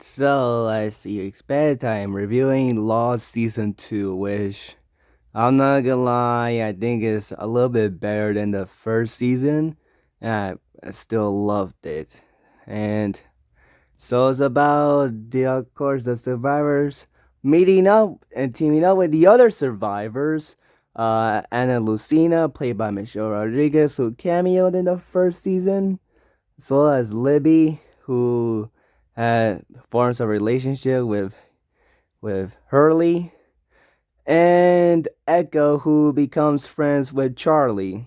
So, as you expect, I am reviewing Lost Season 2, which I'm not gonna lie, I think is a little bit better than the first season, and I still loved it. And so it's about of course, the survivors meeting up and teaming up with the other survivors. Ana Lucina, played by Michelle Rodriguez, who cameoed in the first season, as well as Libby, who forms a relationship with Hurley, and Echo, who becomes friends with Charlie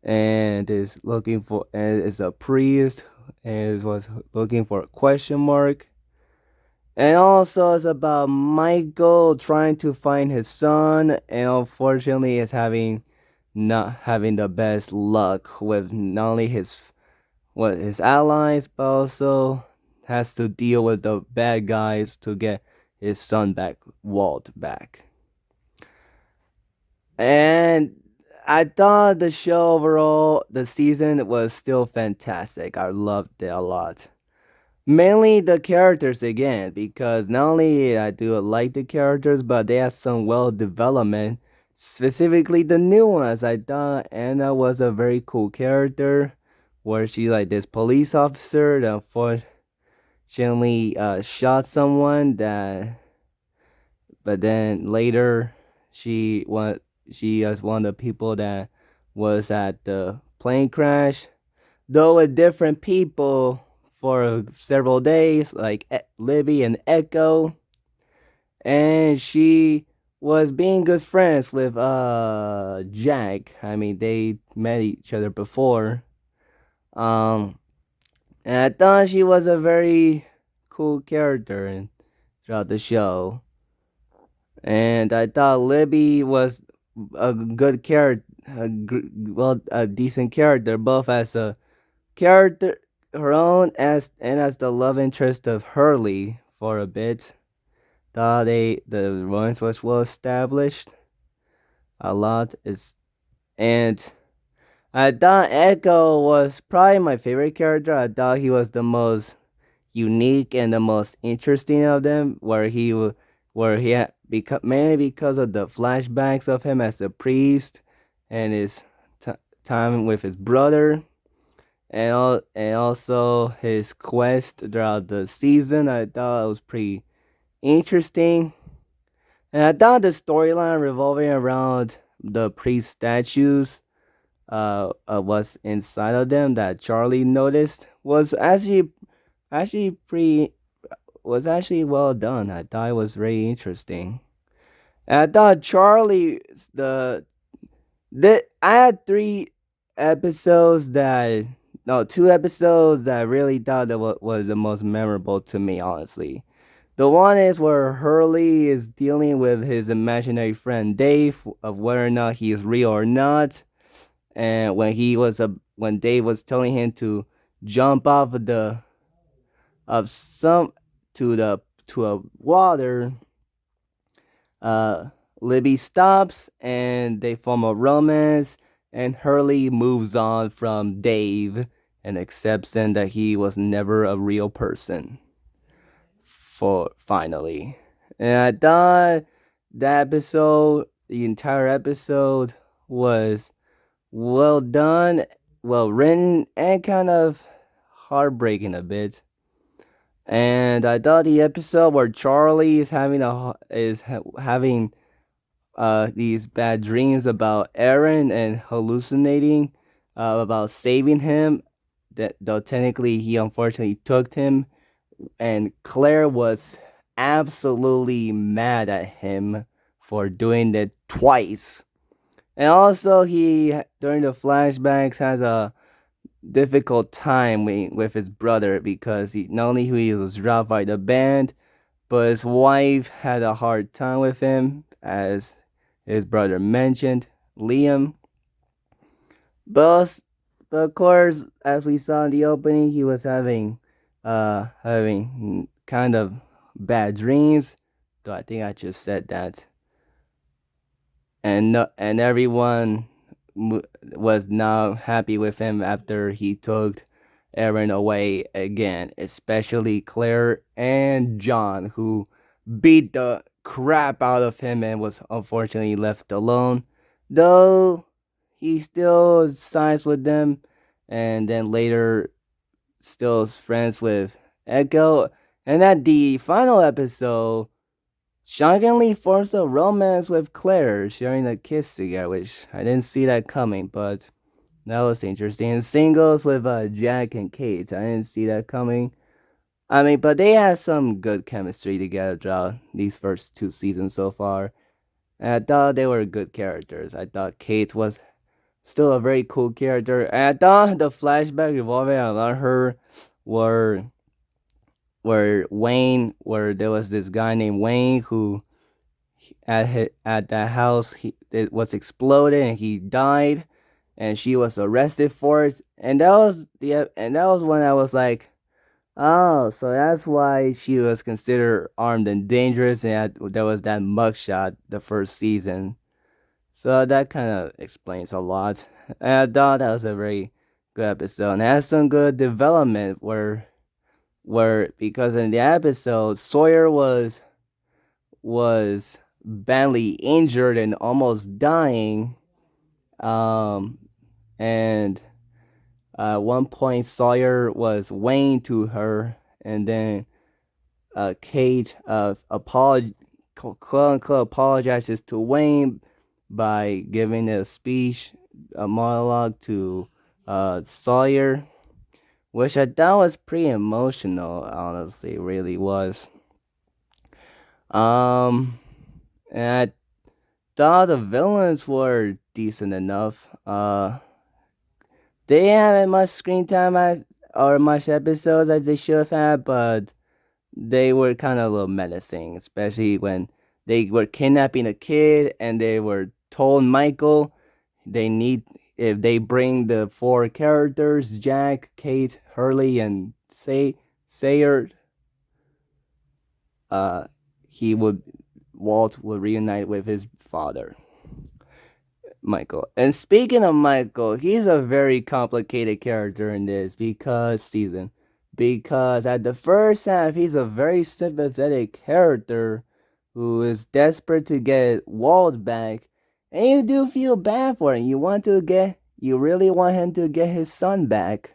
and is a priest and was looking for a question mark. And also it's about Michael trying to find his son, and unfortunately is having not having the best luck with not only his allies, but also has to deal with the bad guys to get his son back, Walt back. And I thought the show overall, the season was still fantastic. I loved it a lot. Mainly the characters again, because not only I do like the characters, but they have some well development. Specifically the new ones. I thought Anna was a very cool character, where she like this police officer that unfortunately shot someone that, but then later she was she was one of the people that was at the plane crash, though with different people for several days, like Libby and Echo, and she was being good friends with Jack. I mean, they met each other before. Um, and I thought she was a very cool character throughout the show. And I thought Libby was a good character, a decent character, both as a character her own as the love interest of Hurley for a bit. Thought the romance was well established a lot is and I thought Echo was probably my favorite character. I thought he was the most unique and the most interesting of them, where he had mainly because of the flashbacks of him as a priest and his t- time with his brother, and also his quest throughout the season. I thought it was pretty interesting, and I thought the storyline revolving around the priest statues, what's inside of them that Charlie noticed was actually pretty was actually well done. I thought it was very interesting. And I thought Charlie the I had three episodes that no, two episodes that I really thought that was the most memorable to me, honestly. The one is where Hurley is dealing with his imaginary friend Dave of whether or not he is real or not, and when Dave was telling him to jump off of the of some to a water, uh, Libby stops and they form a romance, and Hurley moves on from Dave and accepts him that he was never a real person. For finally, and I thought the entire episode, was well done, well written, and kind of heartbreaking a bit. And I thought the episode where Charlie is having these bad dreams about Aaron and hallucinating about saving him. That though technically he unfortunately took him, and Claire was absolutely mad at him for doing that twice. And also, he during the flashbacks has a difficult time with his brother because he not only he was dropped by the band, but his wife had a hard time with him, as his brother mentioned, Liam. But, but of course, as we saw in the opening, he was having kind of bad dreams. Though I think I just said that, and no, and everyone was not happy with him after he took Aaron away again, especially Claire and John, who beat the crap out of him and was unfortunately left alone. Though he still signs with them, and then later still is friends with Echo. And at the final episode, shockingly forms a romance with Claire, sharing a kiss together, which I didn't see that coming, but that was interesting. And singles with Jack and Kate, I didn't see that coming. I mean, but they had some good chemistry together throughout these first two seasons so far. And I thought they were good characters. I thought Kate was still a very cool character. And I thought the flashback revolving around her were where Wayne, where there was this guy named Wayne who at that house it was exploded and he died, and she was arrested for it. And that was when I was like, oh, so that's why she was considered armed and dangerous, and there was that mugshot the first season. So that kind of explains a lot. And I thought that was a very good episode. And it has some good development where because in the episode Sawyer was badly injured and almost dying. Um and at one point Sawyer was weighing to her, and then Kate quote unquote apologizes to Wayne by giving a speech, a monologue to Sawyer, which I thought was pretty emotional. Honestly, it really was. Um, and I thought the villains were decent enough. They haven't much screen time or much episodes as they should have had, but they were kind of a little menacing, especially when they were kidnapping a kid and they were told Michael they need if they bring the four characters Jack, Kate, Hurley, and Sayer, uh, he would Walt would reunite with his father, Michael. And speaking of Michael, he's a very complicated character in this because season. Because at the first half, he's a very sympathetic character who is desperate to get Walt back. And you do feel bad for him. You really want him to get his son back.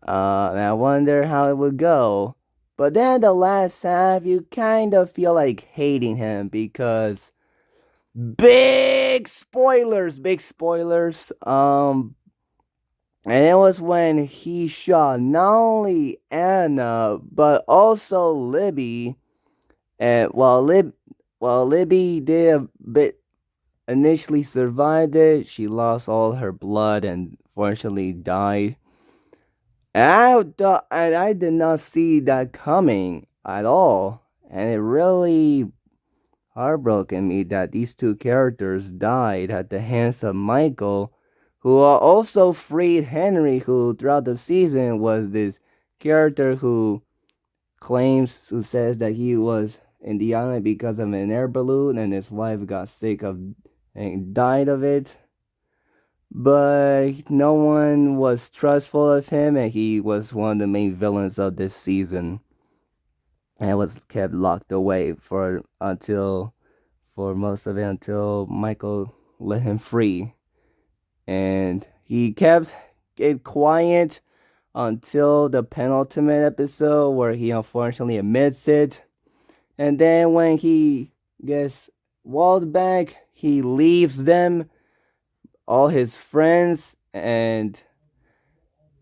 And I wonder how it would go. But then the last half, you kind of feel like hating him because big spoilers. And it was when he shot not only Anna but also Libby. And while Libby did a bit initially survived it, she lost all her blood and fortunately died. And I did not see that coming at all, and it really heartbroken me that these two characters died at the hands of Michael, who also freed Henry, who throughout the season was this character who says that he was in the island because of an air balloon and his wife got sick of and died of it. But no one was trustful of him, and he was one of the main villains of this season, and was kept locked away for most of it until Michael let him free. And he kept it quiet until the penultimate episode where he unfortunately admits it. And then when he gets Walt back, he leaves them, all his friends, and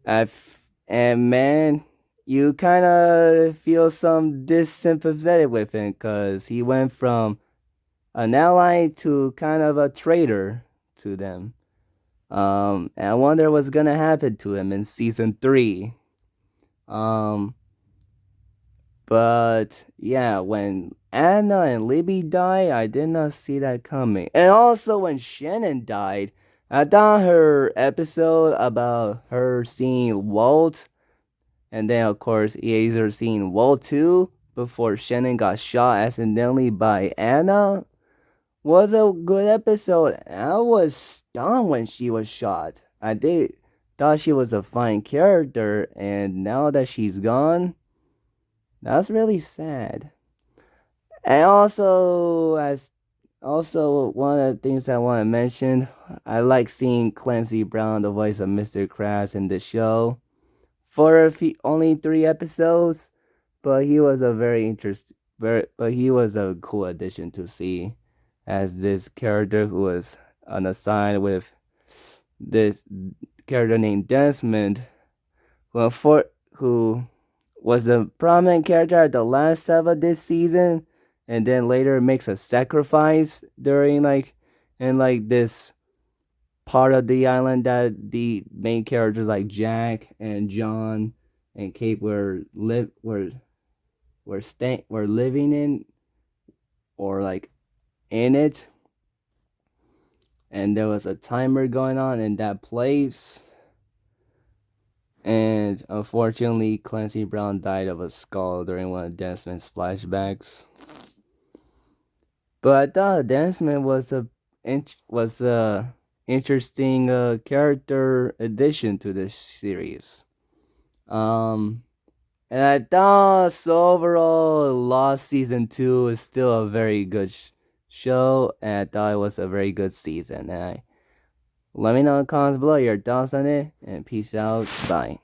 man, you kind of feel some dissympathetic with him because he went from an ally to kind of a traitor to them. And I wonder what's gonna happen to him in season three. Um, but yeah, when Anna and Libby died, I did not see that coming. And also when Shannon died, I thought her episode about her seeing Walt, and then of course Eazer seeing Walt too before Shannon got shot accidentally by Anna was a good episode. I was stunned when she was shot. I did. thought she was a fine character, and now that she's gone, that's really sad. And also one of the things I want to mention, I like seeing Clancy Brown, the voice of Mr. Krabs, in the show for only 3 episodes, but he was a but he was a cool addition to see as this character who was unassigned with this character named Desmond, who was a prominent character at the last of this season, and then later makes a sacrifice during this part of the island that the main characters like Jack and John and Kate were living in, or like in it, and there was a timer going on in that place. And unfortunately, Clancy Brown died of a skull during one of Desmond's flashbacks. But I thought Desmond was a interesting character addition to this series. Um, and I thought so overall, Lost season 2 is still a very good show, and I thought it was a very good season. Let me know in the comments below your thoughts on it, and peace out. Bye.